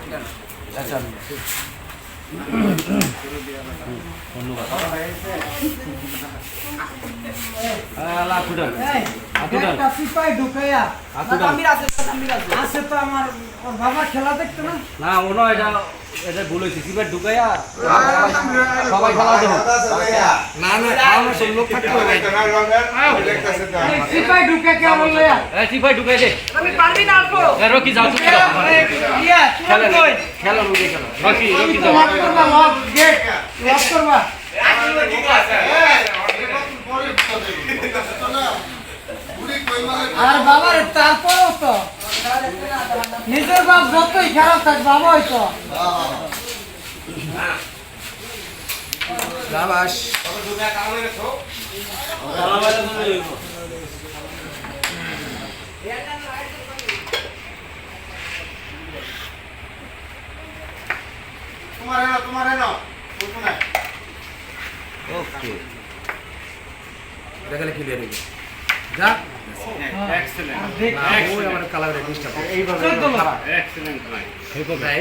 আচ্ছা আছে তো আমার বাবা খেলা দেখতো না না মনে হয় এটা ভুল হয়েছে সিপাই ঢুকাইয়া সবাই খেলা দেবো না না খাওয়ানোর সব লোক থাকতে হবে সিপাই ঢুকে কে বললে সিপাই ঢুকাই দে আমি পারবি না অল্প রকি যাও তুমি যাও ইয়া খেলা কই খেলো রকি খেলো রকি রকি যাও লক করবা লক গেট লক করবা আর বাবার তারপরেও তো নিজের বাপ যতই খারাপ থাক বাবা হয়তো লাবাস তোমার না ওকে দেখালে ক্লিয়ার হয়ে যা এক্সেলেন্ট ওই আমার কালার ডিস্টার্ব এইভাবে এক্সেলেন্ট ভাই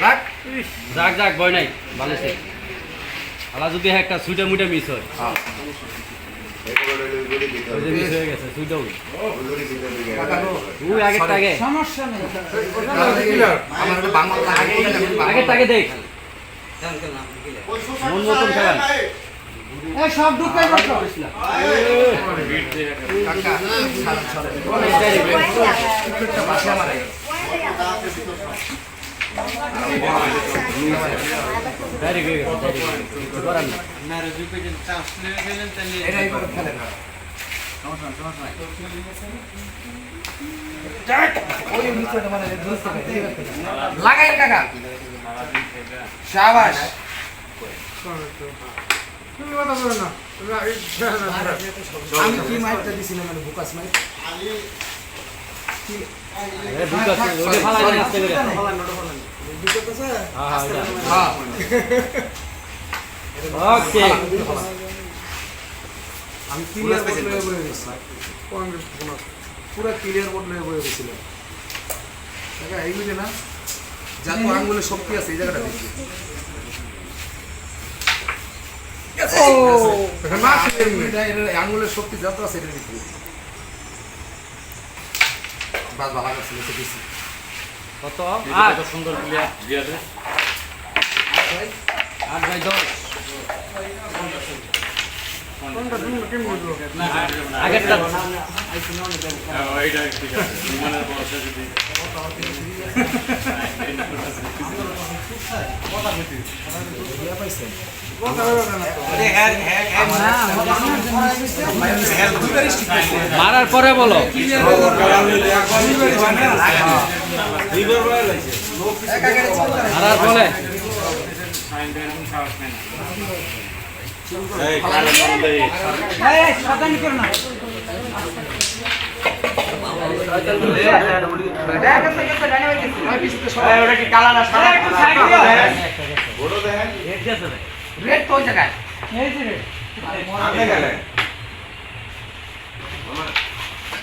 লাগ যাক যাক ভয় নাই ভালো আছে আলা যদি একটা সুইটা মুইটা মিস হয় ওই যে মিস হয়ে গেছে সুইটাও তুই আগে আগে সমস্যা নেই আমার বাংলা আগে তাকে দেখ মন মতন খেলেন এই সব ঢুকে বসো কাকা একটা ভাষা মারে ভেরি গুড করান না এটাই করে খেলে না ওই নিচে মানে লাগাই কাকা শাবাশ আমি কি মাইকটা দিছিলাম মানে বুকাস মাইক এ বুকা ওরে ফালাই না আসতে করে হ্যাঁ ওকে আমি ক্লিয়ার বলে বলে দিছি পুরো ক্লিয়ার বলে বলে দিছিলাম দেখা এইগুলো না যত আঙ্গুলে শক্তি আছে এই জায়গাটা দেখি আঙ্গুলের শক্তি যত আছে এটা দেখি বাস ভালো আছে দেখি কত আর সুন্দর প্লেয়ার দিয়া দে 8 বাই 10 আগেরটা এইটা ঠিক আছে বিমানের বর্ষা যদি মারার পরে বলো মারার পরে এই সাবধান করো না ওটা কি কালা না সাদা একটু সাইড দিও বড় দেখেন রেড কোন জায়গায় এই যে রেড আপনি গেলেন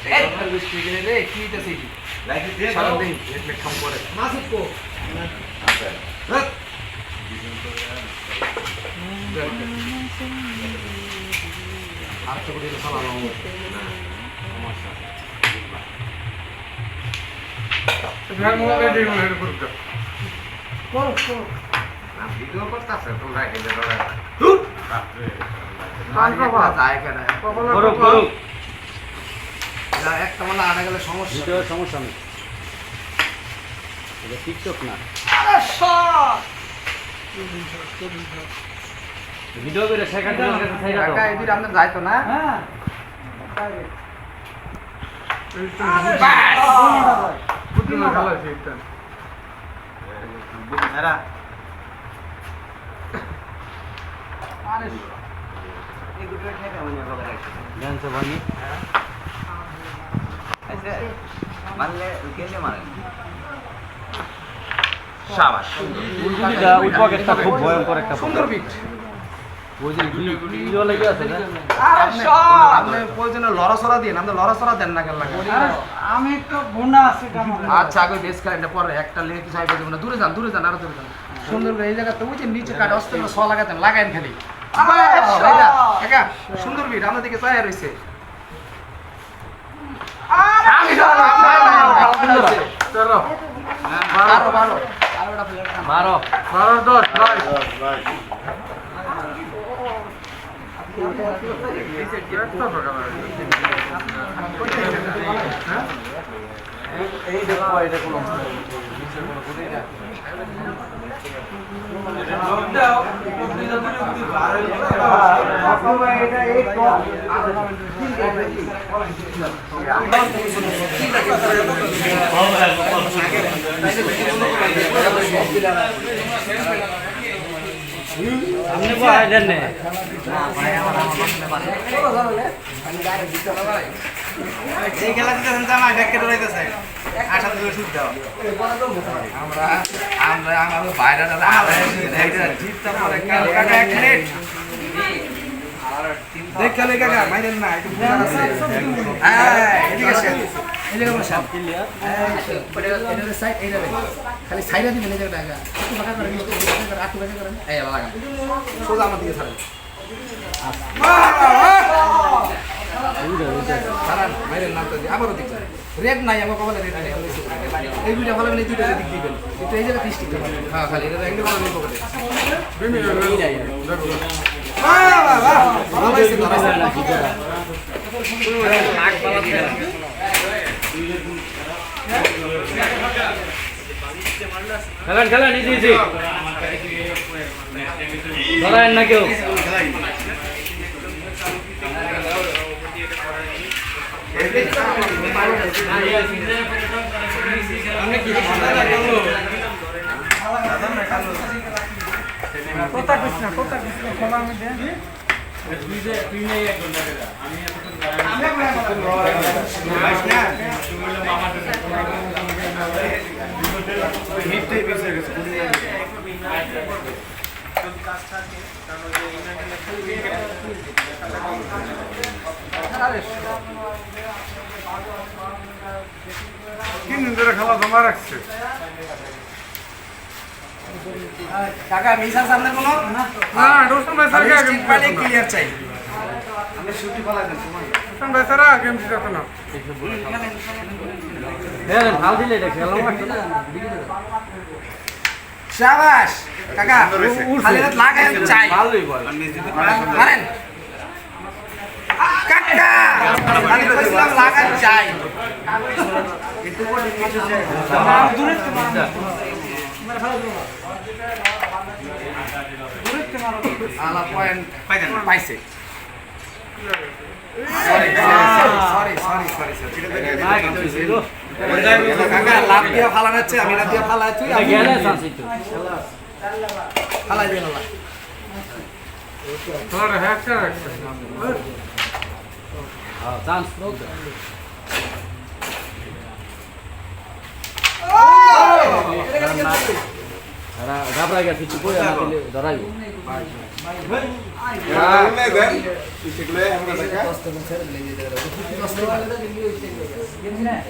এই বৃষ্টি গেলে রে কি দিতেছে কি লাইট দিয়ে সারা দিন একটা কাম করে মাসুদ কো আর তো করে চালানো করো করো ভিডিও করতেছে তোমরা এখানে ধরে করুক করুক একটা মানে আনা গেলে সমস্যা ভিডিও সমস্যা নেই এটা টিকটক না আরে শট ভিডিও করে সেখানে সাইডা কাকা দাও এদিকে আমরা যাইতো না হ্যাঁ জানছো ভাই শাবাশ উল্টা উইপক একটা খুব ভয়ঙ্কর একটা সুন্দর বিট ওই যে ভিডিও লেগে আছে না আপনি প্রয়োজনে লড়াচড়া দিয়ে আপনি লড়াচড়া দেন না কেন লাগে আরে আমি একটু গুন্ডা আছে কামড় আচ্ছা আগে বেশ কারেন্টটা পরে একটা লেগে কিছু আইবে দেব না দূরে যান আরো দূরে যান সুন্দর করে এই জায়গাতে ওই যে নিচে কাট অস্তে করে ছ লাগাতেন লাগাইন খালি একা সুন্দর বিট আমাদের দিকে চায় রইছে চলো বারো বারো মারো আপনি বয় দেন না এই খেলা দিতেছেন জামাই ব্যাগকে ধরাইতেছে আশা থেকে শুট দাও আমরা আমরা আমার বাইরে দাদা এইটা জিততে পারে কাকা এক মিনিট দেখ খেলে কাকা মাইরেন না একটু বুঝার আছে হ্যাঁ এদিকে আসেন এদিকে বসেন এটা সাইড এইটা খালি সাইডে দিবেন এই জায়গাটা একটু বাঁকা করেন একটু বাঁকা করেন এই লাগা সোজা আমার দিকে ছাড়েন মাইরেন নাম তো আবারও দিক রেড নাই আমার কপালে রেড নাই এই দুইটা ভালো মানে দুইটা দিক দিবেন একটু এই জায়গা দৃষ্টি দেবেন হ্যাঁ খালি এটা একদম ভালো নেই পকেটে ভালো হয়েছে খেলেন দিয়েছি ধরেন না কেউ কোথা কৃষ্ণ খোলা আমি দেন খাওয়া জমা রাখছে কাকা মিসার সামনে কোনো না রোশন ভাই স্যার আগে পালে ক্লিয়ার চাই আমি শুটি ফলা দেন রোশন ভাই স্যার আগে এমসি দেখো না ভাল দিলে এটা খেলাম শাবাশ কাকা খালি হাত লাগায় চাই ভালোই বল মারেন কাকা খালি কইছিলাম লাগায় চাই দূরে আলা পয়েন্ট পাইছে সরি কাকা লাভ দিয়ে ফালানাচ্ছে আমি লাভ দিয়ে ফালাচ্ছি গেলে চান্স একটু ফালাই দিয়ে না তোর হ্যাকটা রাখছে চান্স ঘাবড়া গেছে কিছু করে না দিলে ধরাইব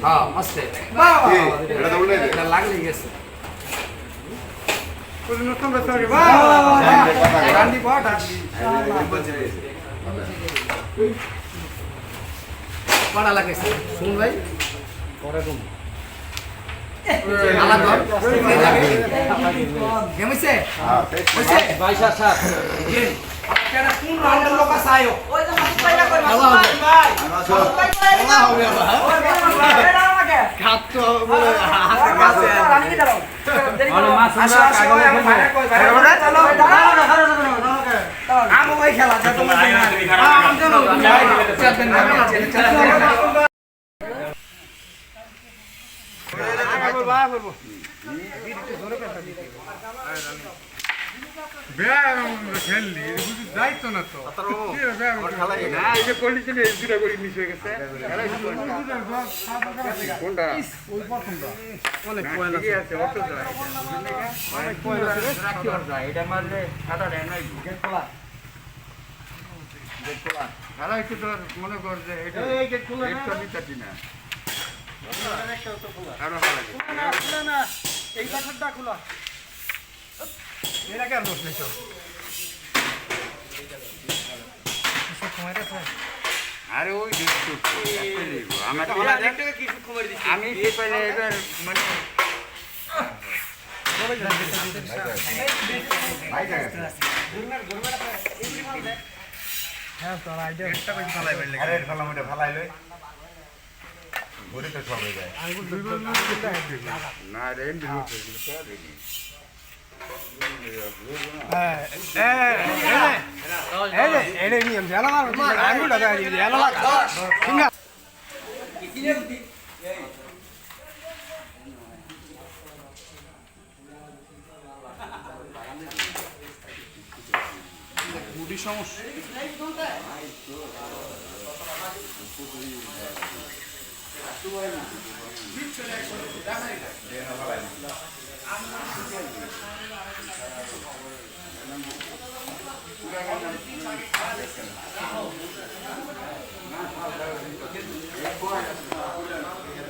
হ্যাঁ মস্তে লাগলে গেছে রোশন ভাই স্যার রান্ডি পাটা পাড়া লাগেছে শুন ভাই ওরকম আলাদা গেমছে হইছে 22-7 কেডা কোন রাউন্ডের লোক আছে আয়ো ওই যে মাছ পাইলা কই মাছ ভাই বলা হবে আমাকে খাত তো বলে হাতে কাছে আমি কি দাও মানে মাছ আসো আসো আমি ভাড়া কই ভাড়া চলো আমো ভাই খেলা যা তোমরা আম জানো চলবেন না ব্যায়াম খেললি যাইত না তো না এই যে কন্ডিশন এই দুটা করে মিস হয়ে গেছে কোনটা ওই প্রথমটা অনেক পয়েন্ট আছে অত যায় অনেক পয়েন্ট আছে রাখি আর যায় এটা মারলে সাদা দেয় না গেট খোলা খেলা একটু তোর মনে কর যে এটা এটা নিতে না আরো ভালো লাগে এই কাঠটা খোলা এরা কেন দোষ নেই তো আরে ওই আমি কি পেলে এবার মানে হ্যাঁ তোর আইডিয়া না রে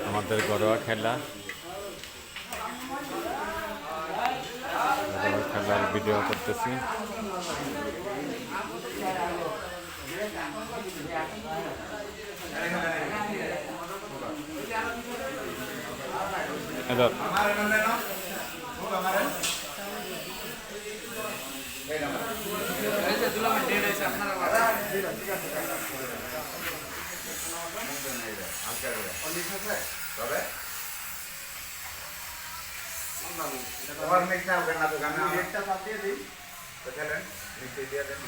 আমাদের ঘরোয়া খেলা খেলার ভিডিও করতেছি। তোমার মিক্স হবে না তো আমি একটা সাথ দিয়ে দিই তো চলেন মিক্স দিয়ে দেন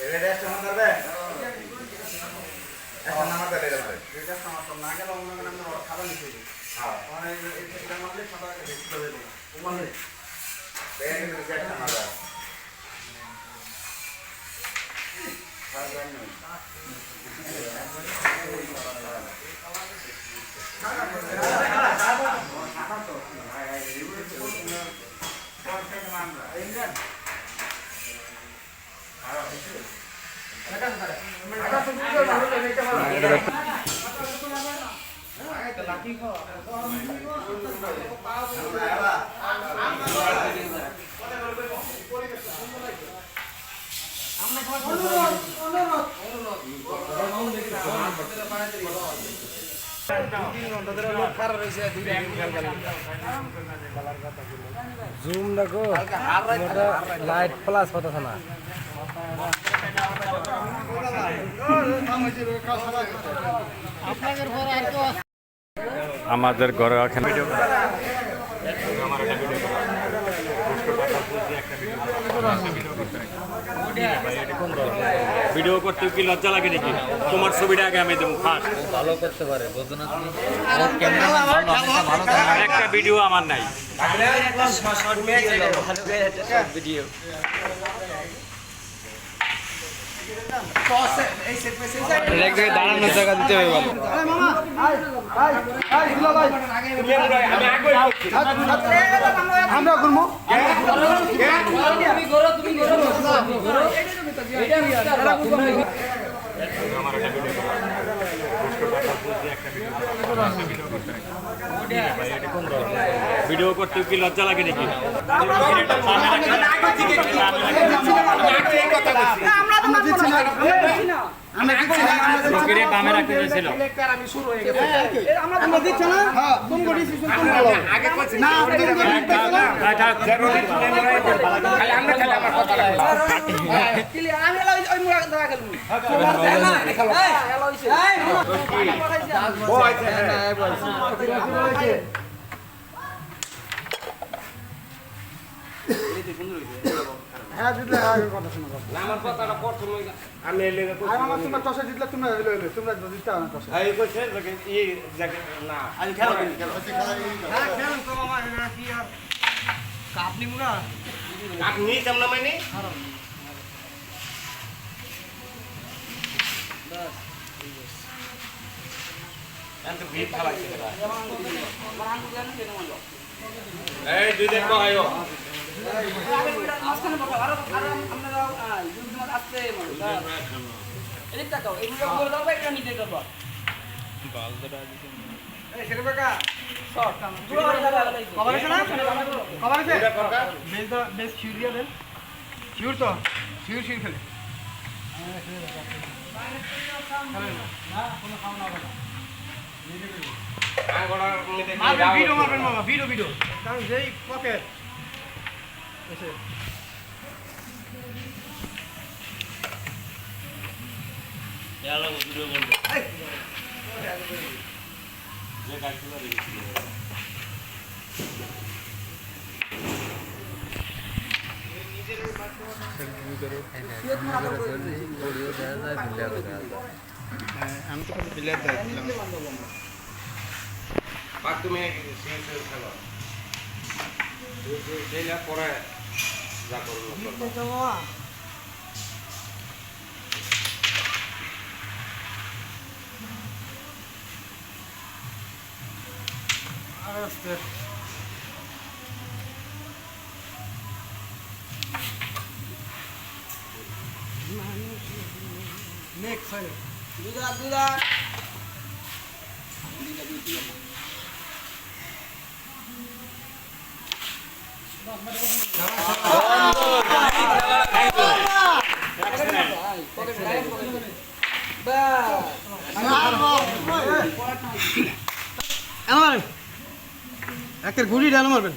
এর রেস্ট মন করবে এখন নামাতে দিলে পারে এটা সমস্যা না গেল অন্য কোনো আমরা খাবার নিতে দিই হ্যাঁ মানে এটা মারলে সাদা কে দেখতে দেব ওমানে দেন কিন্তু সেট মারা জুম দেখো লাইট প্লাস হতেছে না আমাদের ঘরোয়া খেলা ভিডিও করতে কি লজ্জা লাগে নাকি? তোমার ছবিটা আগে আমি দেবো ফার্স্ট। ভালো করতে পারে বুঝো না তুমি একটা ভিডিও আমার নাই। ভিডিও দাঁড়ানোর জায়গা দিতে হবে আমরা ঘুরবো ভিডিও করতে কি লজ্জা লাগে নাকি? হ্যাঁ জিতলে কথা শোনো আমার কথাটা প্রথম আমি আমার তোমরা টসে জিতলে তোমরা তোমরা জিততে হবে না টসে এই কইছে এই জায়গা না আজ খেলা খেলা হ্যাঁ খেলুন তো মামা এরা কি আর কাপ নিমু না আপনি কেমন মানে এত ভিড় খেলাইছে এই দুই দেখো আয়ো মাঝখানে বসো আরো আপনারা যদি আসতে এদিক তাকাও এগুলো করে দাও এটা নিতে দাও এই সেটা কাকা শর্ট পুরো কভার আছে না কভার আছে বেশ শিওর দিয়ে দেন শিওর তো শিওর খেলে ভিডিও মারবেন বাবা ভিডিও কারণ যেই পকেট এসে আমি তো প্লেয়ার দিলাম বাদ তুমি সিরিয়াস খেলো সেইটা পরে যা করবো নেক্সট দুধা একের গুলি ডাল মারবেন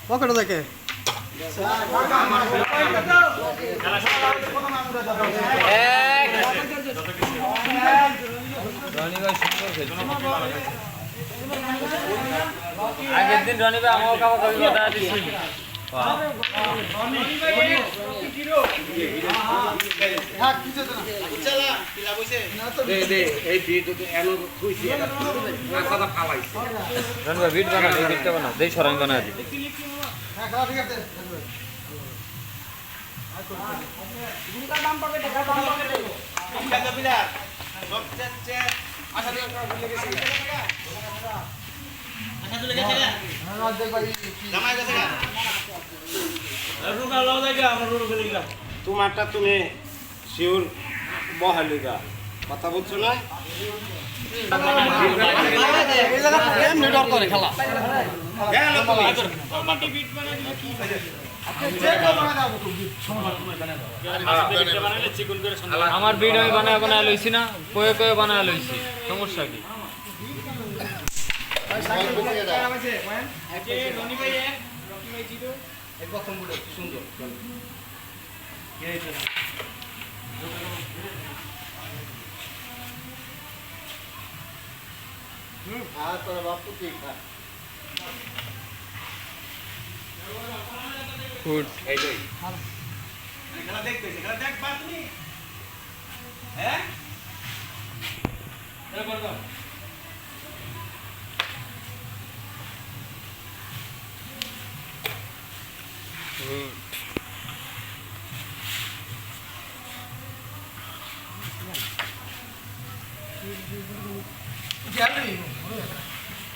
পকেটে দেখে আগের দিন রনি ভাই আমাকে কাবা কবি কথা দিছিল এই ভিডিও এনো খুশি কথা ফালাইছে রনি ভাই ভিড বানা এই ভিডটা বানা দেই সরাই বানা দি দাম পাবে টাকা দাম পাবে তোমারটা তুমি শিওর বহালিগা কথা বলছো না আমার ভিড আমি বানায় লইছি না কয়ে কয়ে বানায় লইছি সমস্যা কি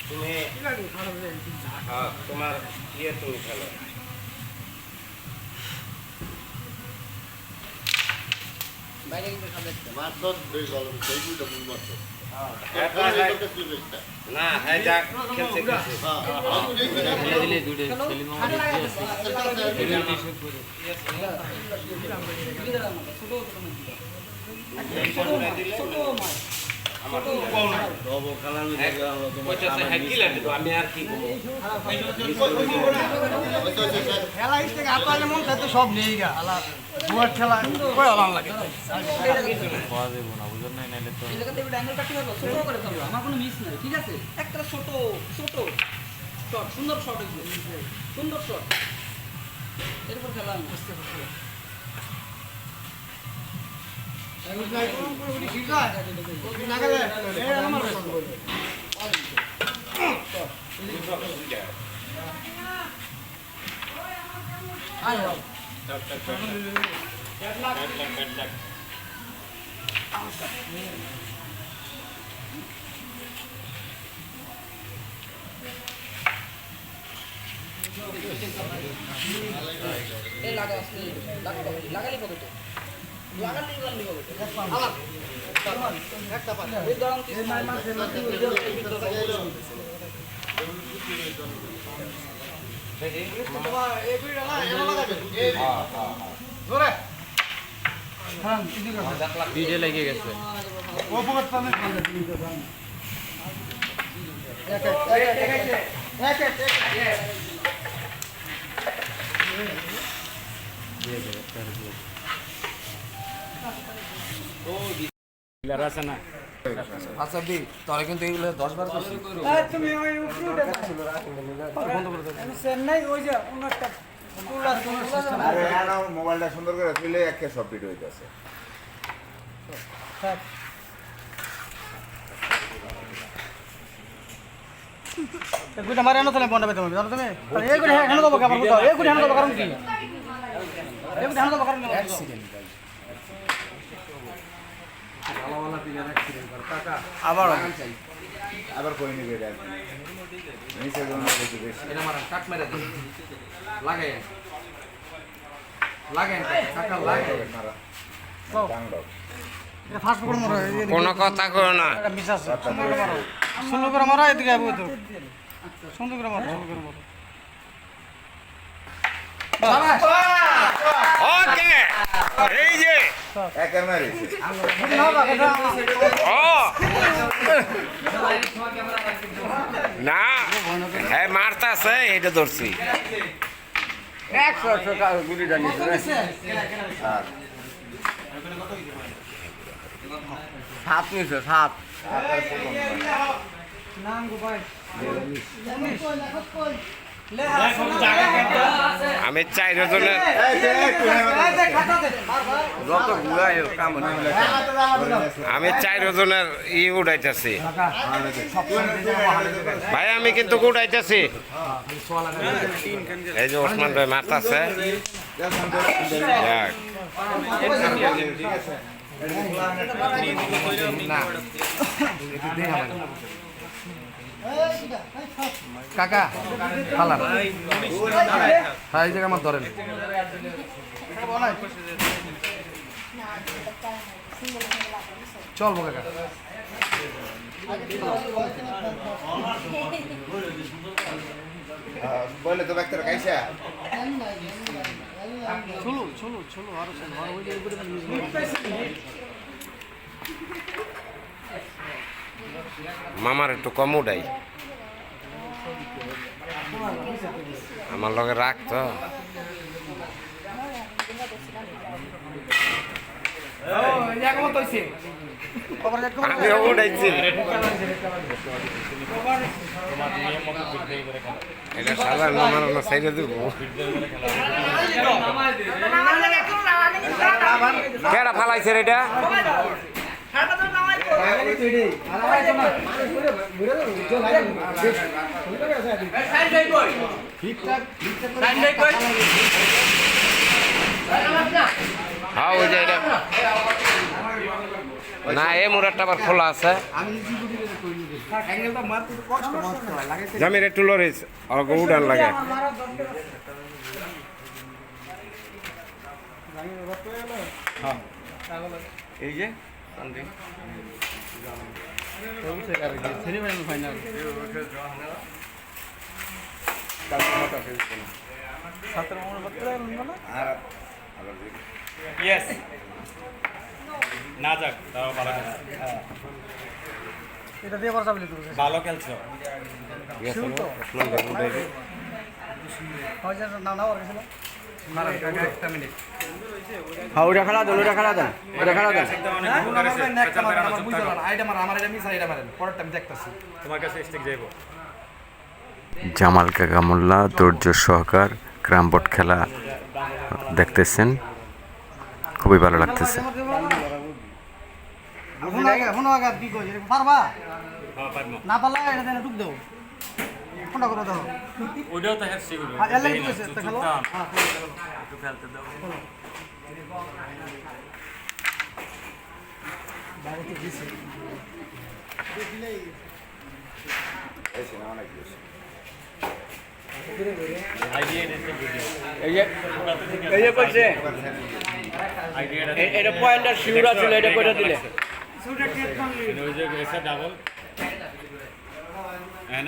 তুমি তোমার ইয়ে তুমি খেলো না হ্যাঁ যা খেলছে দিলে দুটো সেলিম আমি আর কি খেলা থেকে আপনার মন তো সব নেই গা আলা বুয়ার খেলা কই আলাম লাগে পাওয়া যাবে না বুঝুন নাই নাইলে তো এই জায়গাতে একটা অ্যাঙ্গেল কাটি হবে ছোট করে খাবো আমার কোনো মিস নাই ঠিক আছে একটা ছোট ছোট শট সুন্দর শট এগুলো সুন্দর শট এরপর খেলা আমি বুঝতে পারছি এই লাগা আসলে লাগালি পকেটে লাগালি পকেটে আমার একটা পাতা এই দাম এই মাছ ভিডিও লেগে গেছে আছে না আচ্ছা দি তোরা কিন্তু এইগুলো 10 বার করছিস তুমি ওই চেন্নাই ওই যে অন্যটা আরে না মোবাইলটা সুন্দর করে তুলে একে সব ভিডিও হইতাছে গুটা মারে না তাহলে বন্ধ পেতে হবে জানো তুমি এই গুটা হেন দেবো কারণ বুঝাও এই গুটা হেন দেবো কারণ কি এই গুটা হেন দেবো কারণ অ্যাক্সিডেন্ট আবার আবার কই নিবে এটা নিচে জন্য বেশি বেশি এটা মারা কাট মেরে দে লাগে লাগে কাকা লাগে মারা ডাউনলোড এটা ফাস্ট করে মারো কোনো কথা কো না এটা মিসাস সুন্দর করে মারো এদিকে আইবো তো সুন্দর করে মারো সুন্দর করে মারো ওকে এই যে একের মারিছে ও না হ্যাঁ মারতাছে এটা ধরছি 100 টাকা গুলি জানিস আর সাত নিছে সাত আপনার প্রথম নাম গো ভাই আমি 4 জনের যত ঘুরাই কাম আমি 4 জনের উঠাইতেছি ভাই আমি কিন্তু উঠাইতেছি এই যে ওসমান ভাই মারতাছে যাক। কাকা খালাম হ্যাঁ এই জায়গা আমার ধরেন চলবো কাকা বলে তো ব্যক্তিরা কাইসা চলো চলো চলো আরো চলো আর ওই যে মামার একটু কম উঠাই আমার লগে রাখ তো আমি উঠাইছি এটা সাধারণ মামার না সাইডে দিব কেডা ফালাইছে রে এটা হ্যাঁ ওই যে এটা না এই মুরারটা আবার খোলা আছে জামির একটু লরিস আর উড়ান লাগে এই যে ইয়েস না যাক তাও ভালো খেলছো। এটা দিয়ে বর্ষা বলি তুমি ভালো খেলছো হয় যে না না ওর গেছিল একটা মিনিট হ্যাঁ ওটা খেলা দেন ওটা খেলা দেন ওটা খেলা দেন তোমার কাছে স্টিক যাইবো জামাল কাকা মোল্লা ধৈর্য সহকার ক্রামবোর্ড খেলা দেখতেছেন, খুবই ভালো লাগতেছে। এখনো আগে কি কই পারবা হ্যাঁ পারবো না পারলা এটা দেন ঢুক দাও কোনটা করে দাও ওইটাও তো হ্যাঁ শিখলো হ্যাঁ এলা কি কইছে তা খেলো হ্যাঁ একটু খেলতে দাও এই সিনেমা অনেক বেশি এই যে কইছে এটা পয়েন্টার শিউরা ছিল, এটা কইটা দিলে ডাবল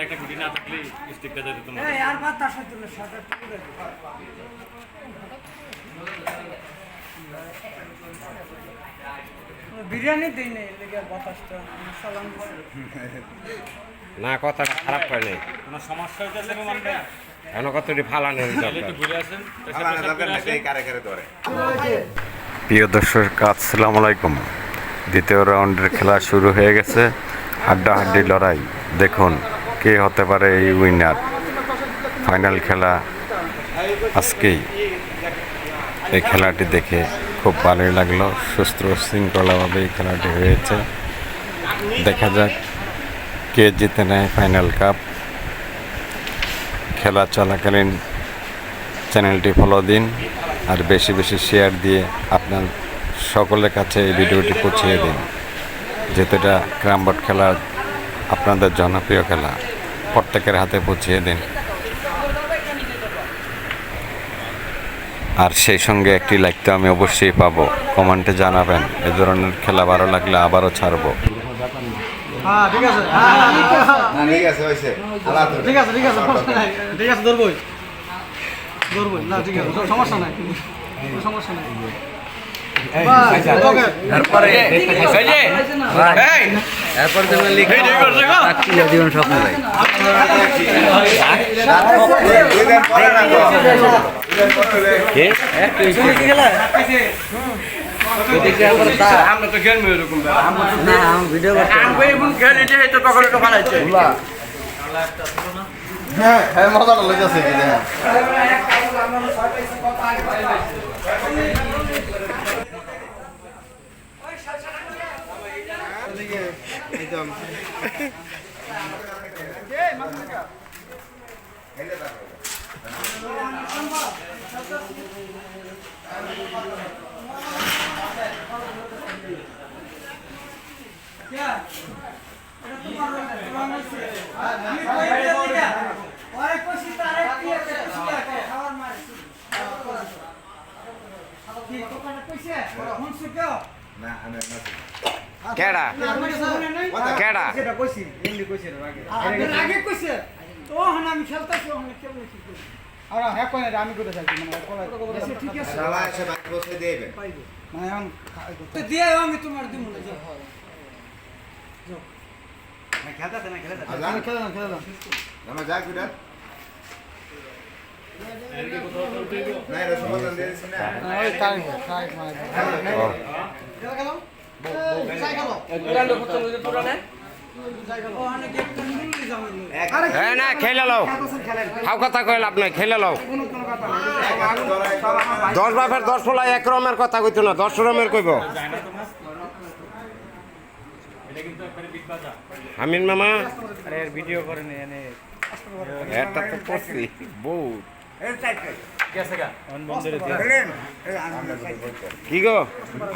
একটা গুটি না থাকলে স্টিকটা যেত তোমার বিরিয়ানি দিই নেই লেগে বাতাসটা সালাম না কথাটা খারাপ হয় নাই, কোনো সমস্যা হইতেছে মানে এখন কতটি ফালানো একটু ঘুরে আসেন প্রিয় দর্শক আসসালামু আলাইকুম। দ্বিতীয় রাউন্ডের খেলা শুরু হয়ে গেছে, হাড্ডাহাড্ডি লড়াই। দেখুন কে হতে পারে এই উইনার। ফাইনাল খেলা আজকেই। এই খেলাটি দেখে খুব ভালোই লাগলো, সুস্থ শৃঙ্খলাভাবে এই খেলাটি হয়েছে। দেখা যাক কে জিতে নেয় ফাইনাল কাপ। খেলা চলাকালীন চ্যানেলটি ফলো দিন আর বেশি বেশি শেয়ার দিয়ে আপনার সকলের কাছে এই ভিডিওটি পৌঁছিয়ে দিন, যেহেতু এটা ক্যারাম বোর্ড খেলা আপনাদের জনপ্রিয় খেলা, প্রত্যেকের হাতে পৌঁছিয়ে দিন। আর সেই সঙ্গে একটি লাইক তো আমি অবশ্যই পাবো, কমেন্টে জানাবেন। এ ধরনের খেলা ভালো লাগলে আবারও ছাড়বো। হ্যাঁ ঠিক আছে, ঠিক আছে হয়েছে ঠিক আছে, ঠিক আছে, ঠিক আছে, ধরবই না, ঠিক আছে, সমস্যা নাই, কোনো সমস্যা নাই। জীবন স্বপ্ন ভাই আমরা তো খেলবো এরকম ভিডিও তখন একটু ভালো হ্যাঁ হ্যাঁ মজাটা লেগেছে কেডা কেডা আমি খেলতেছি, আমি করে থাকি ঠিক আছে, শালা এসে বাড়ি বসে দেবেন মানে এখন দিয়ে আমি তোমার দিব না, যাও খেলতে না, খেলে আমরা যাক বিরাট না এর সমাধান দিয়েছি না না খেলে লও, হাও কথা কইল আপনি খেলে লও। 10 বাপের 10 ফলা এক রমের কথা কইতো না, 10 রমের কইব। আমিন মামা আরে ভিডিও করে নে এনে এটা তো পড়ছি বহুত কি গো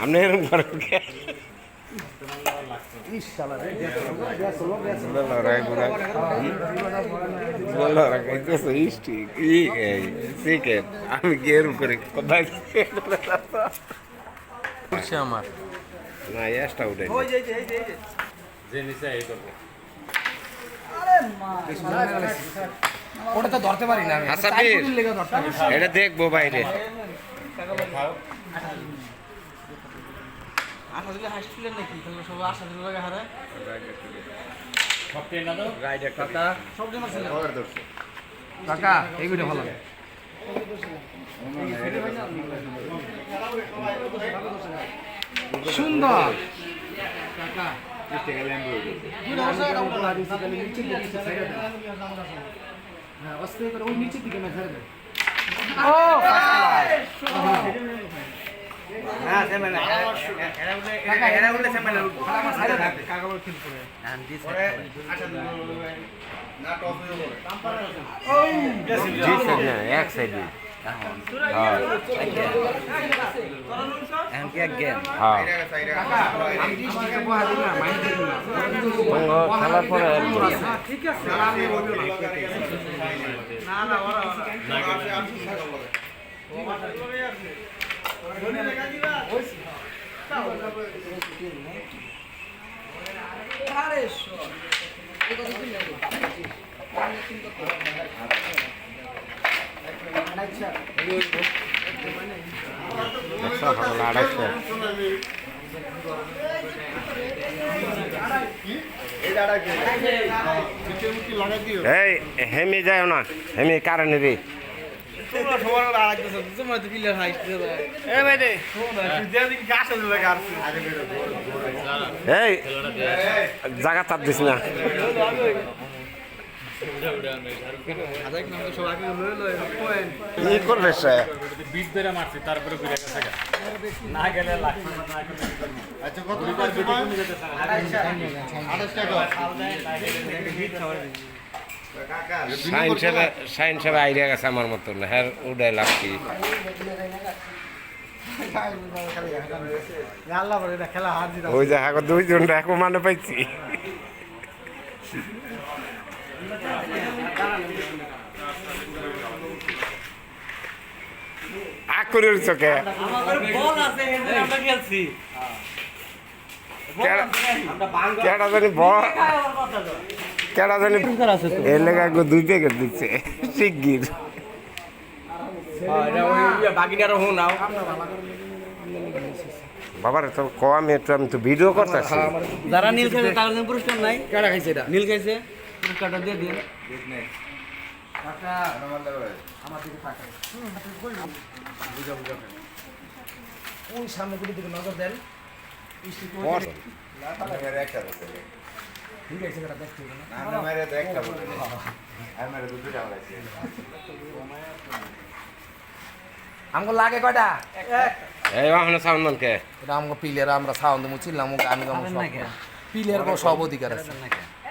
আপনি এরকম করেন কে? আমি কি এরকম করে আমার না এসটা উঠে ওটা তো ধরতে পারি না আমি। আচ্ছা এটা দেখবো বাইরে। আশা দিলে হাসছিলেন নাকি? তাহলে সবাই আশা দিলে লাগে হারে সব জন আছে কাকা এই ভিডিও ভালো সুন্দর কাকা হ্যাঁ অস্তে করে ওই নিচের দিকে না ছেড়ে দেন। ও হ্যাঁ সেমেন এরা বলে সেমেন আমার সাইডে থাকে কাকা বলে ফিল করে আচ্ছা না টপ হয়ে বলে ও জি স্যার না এক সাইডে ঠিক আছে না না ওরা না গেলে আরে শট এই কথা কি লাগে এই হেমি যায় না, হেমি কারণে রে তোমরা সবার আগে আইতেছ তোমরা তো পিলার হাইতে এ ভাই দে তুই যে গাছ আছে লাগা আছে এই জায়গা চাপ দিস না। আদাইক নাম তো সব আগে লইলো পয়েন্ট ই করবে সে বিট ধরে মারছি তারপরে ঘুরে গেছে না গেলে লাগবে না আচ্ছা কত টাকা সাইন সাহেব আইডিয়া গেছে আমার মতন, হ্যাঁ উড়াই লাগছি। আল্লাহ বলে এটা খেলা হার জিতা ওই যে হ্যাঁ দুইজন এক মানে পাইছি। আকুরের চোখে বল আছে আমরা খেলছি কেডা জানি কেডা জানি এর লেগে দুই প্যাকেট দিচ্ছে শিগগির। বাকিটারও হো নাও বাবার তো আমি তো ভিডিও করতেছি। যারা নীল খাইছে তার জন্য পুরস্কার নাই। কারা খাইছে এটা? নীল খাইছে, পুরস্কারটা দিয়ে দিন। ওই সামনে গুলি দিকে নজর দেন। ঠিক আছে এটা দেখতে হবে না আমগো লাগে কয়টা এই ওখানে সাউন্ডকে এটা আমগো পিলের আমরা সাউন্ড মুছিলাম গান গাম সব পিলের কো সব অধিকার আছে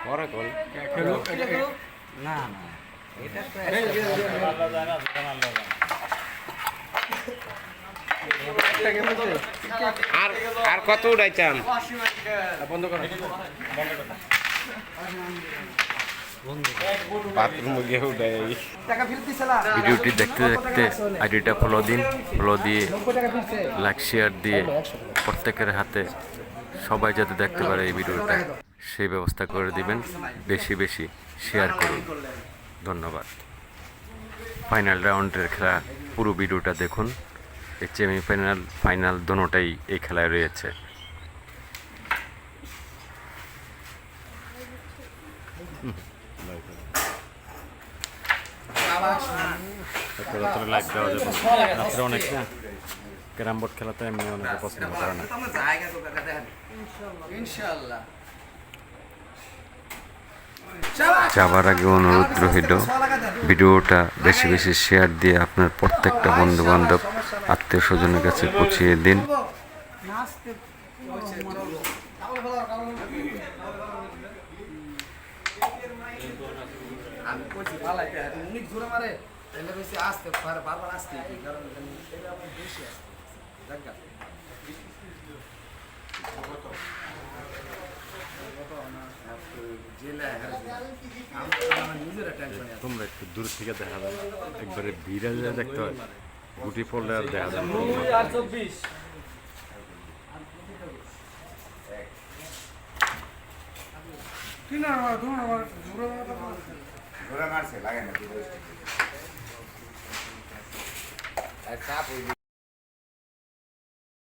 পরে কোন না না এটা আর আর কত উড়াইতাম বন্ধ করো বাথরুম গিয়ে উড়াই। টাকা ফেরত দিছলা ভিডিওটি দেখতে দেখতে আইডিটা ফলো দিন, ফলো দিয়ে 90 টাকা ফিরছে লাইক শেয়ার দিয়ে প্রত্যেকের হাতে সবাই যাতে দেখতে পারে এই ভিডিওটা সেই ব্যবস্থা করে দিবেন। বেশি বেশি শেয়ার করুন। ধন্যবাদ। ফাইনাল রাউন্ডের খেলা পুরো ভিডিওটা দেখুন। এই সেমিফাইনাল ফাইনাল দোনোটাই এই খেলায় রয়েছে। লাইক দেওয়া যাবে রাত্রে অনেক না, ক্যারাম বোর্ড খেলাতে এমনি অনেকে পছন্দ করে না। আমরা জায়গা তো কাকা দেখেন ইনশাআল্লাহ যাবার আগে অনুরোধ রইল ভিডিওটা বেশি বেশি শেয়ার দিয়ে আপনার প্রত্যেকটা বন্ধু বান্ধব আত্মীয় স্বজনের কাছে পৌঁছিয়ে দিন। আমি কইছি পালাইতে উনি জোরে মারে তাহলে বেশি আসতে পারে বারবার আসতে কি কারণ এটা আমার বেশি আসতে দেখা তোমরা একটু দূর থেকে দেখা যাবে, একবারে ভিড়ে দেখতে হয়, গুটি পড়লে আর দেখা যাবে। 24 তিন আমার দু আমার ঘোরা মারছে লাগে না আর চাপ